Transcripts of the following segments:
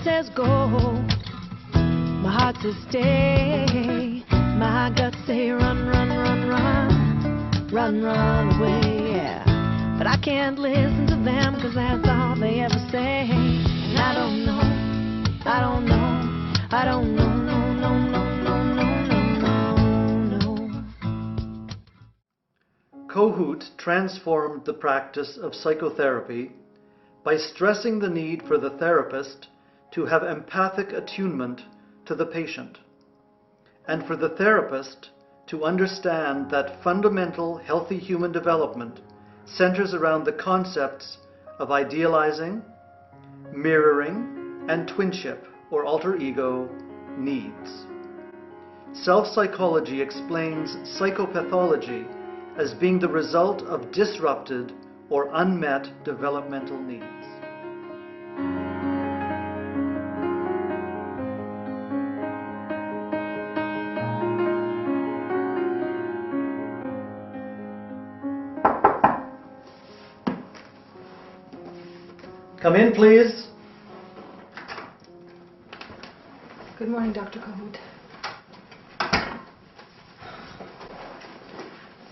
it says go, my heart says stay. My guts say run, run, run, run, run, run away, yeah. But I can't listen to them, 'cause that's all they ever say. And I don't know, I don't know, I don't know, no, no, no, no, no, no, no. Kohut transformed the practice of psychotherapy by stressing the need for the therapist to have empathic attunement to the patient, and for the therapist to understand that fundamental healthy human development centers around the concepts of idealizing, mirroring, and twinship, or alter ego, needs. Self-psychology explains psychopathology as being the result of disrupted or unmet developmental needs. Come in, please. Good morning, Dr. Kohut.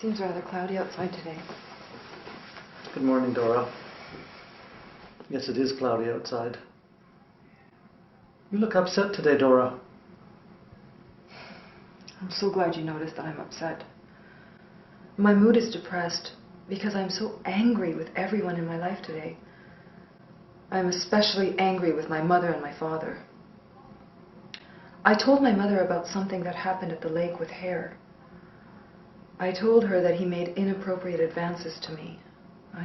Seems rather cloudy outside today. Good morning, Dora. Yes, it is cloudy outside. You look upset today, Dora. I'm so glad you noticed that I'm upset. My mood is depressed because I'm so angry with everyone in my life today. I'm especially angry with my mother and my father. I told my mother about something that happened at the lake with Hare. I told her that he made inappropriate advances to me.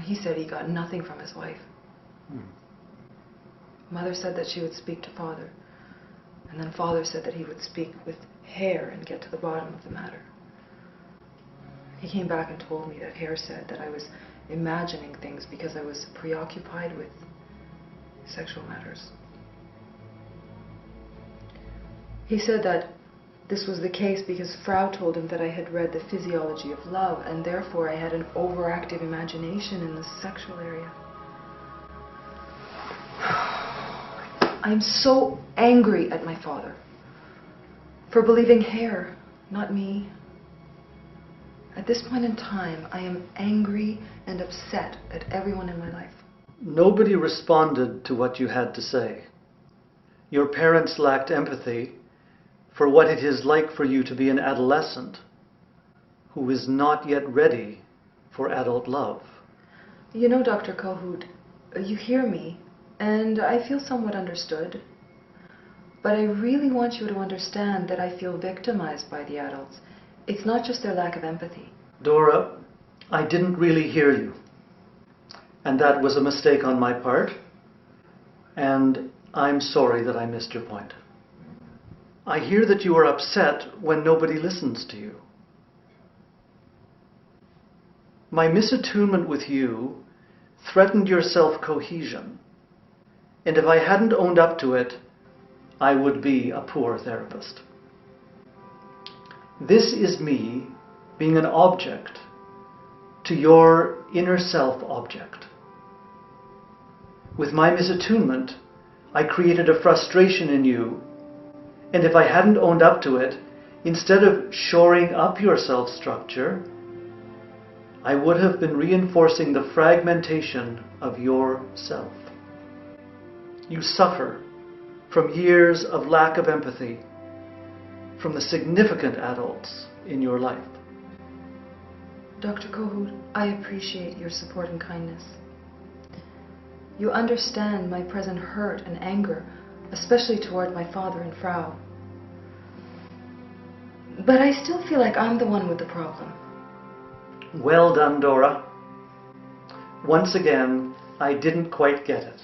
He said he got nothing from his wife. Mother said that she would speak to Father. And then Father said that he would speak with Hare and get to the bottom of the matter. He came back and told me that Hare said that I was imagining things because I was preoccupied with sexual matters. He said that this was the case because Frau told him that I had read The Physiology of Love, and therefore I had an overactive imagination in the sexual area. I'm so angry at my father for believing Hare, not me. At this point in time, I am angry and upset at everyone in my life. Nobody responded to what you had to say. Your parents lacked empathy for what it is like for you to be an adolescent who is not yet ready for adult love. You know, Dr. Kohut, you hear me, and I feel somewhat understood. But I really want you to understand that I feel victimized by the adults. It's not just their lack of empathy. Dora, I didn't really hear you. And that was a mistake on my part. And I'm sorry that I missed your point. I hear that you are upset when nobody listens to you. My misattunement with you threatened your self-cohesion. And if I hadn't owned up to it, I would be a poor therapist. This is me being an object to your inner self object. With my misattunement, I created a frustration in you, and if I hadn't owned up to it, instead of shoring up your self-structure, I would have been reinforcing the fragmentation of your self. You suffer from years of lack of empathy from the significant adults in your life. Dr. Kohut, I appreciate your support and kindness. You understand my present hurt and anger, especially toward my father and Frau. But I still feel like I'm the one with the problem. Well done, Dora. Once again, I didn't quite get it.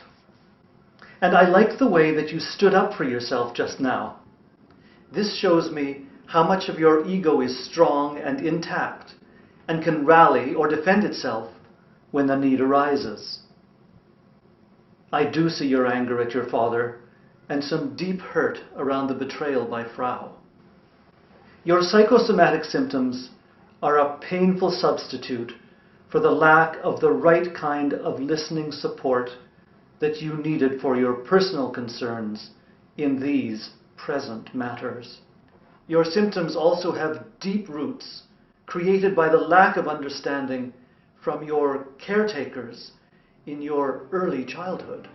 And I liked the way that you stood up for yourself just now. This shows me how much of your ego is strong and intact and can rally or defend itself when the need arises. I do see your anger at your father and some deep hurt around the betrayal by Frau. Your psychosomatic symptoms are a painful substitute for the lack of the right kind of listening support that you needed for your personal concerns in these present matters. Your symptoms also have deep roots created by the lack of understanding from your caretakers in your early childhood.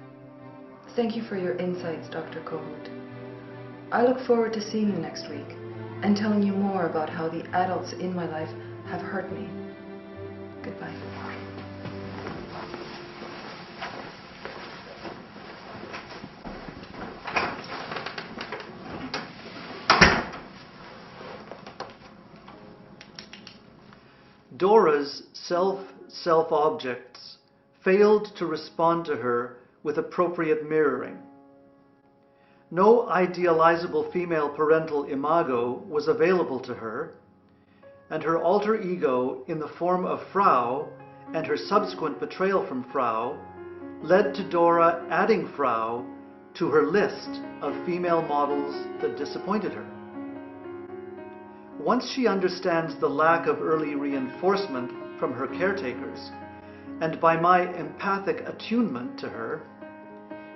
Thank you for your insights, Dr. Kohut. I look forward to seeing you next week and telling you more about how the adults in my life have hurt me. Goodbye. Dora's self-objects failed to respond to her with appropriate mirroring. No idealizable female parental imago was available to her, and her alter ego in the form of Frau and her subsequent betrayal from Frau led to Dora adding Frau to her list of female models that disappointed her. Once she understands the lack of early reinforcement from her caretakers, and by my empathic attunement to her,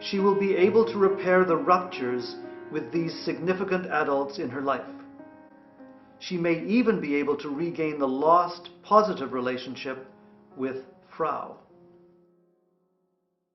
she will be able to repair the ruptures with these significant adults in her life. She may even be able to regain the lost positive relationship with Frau.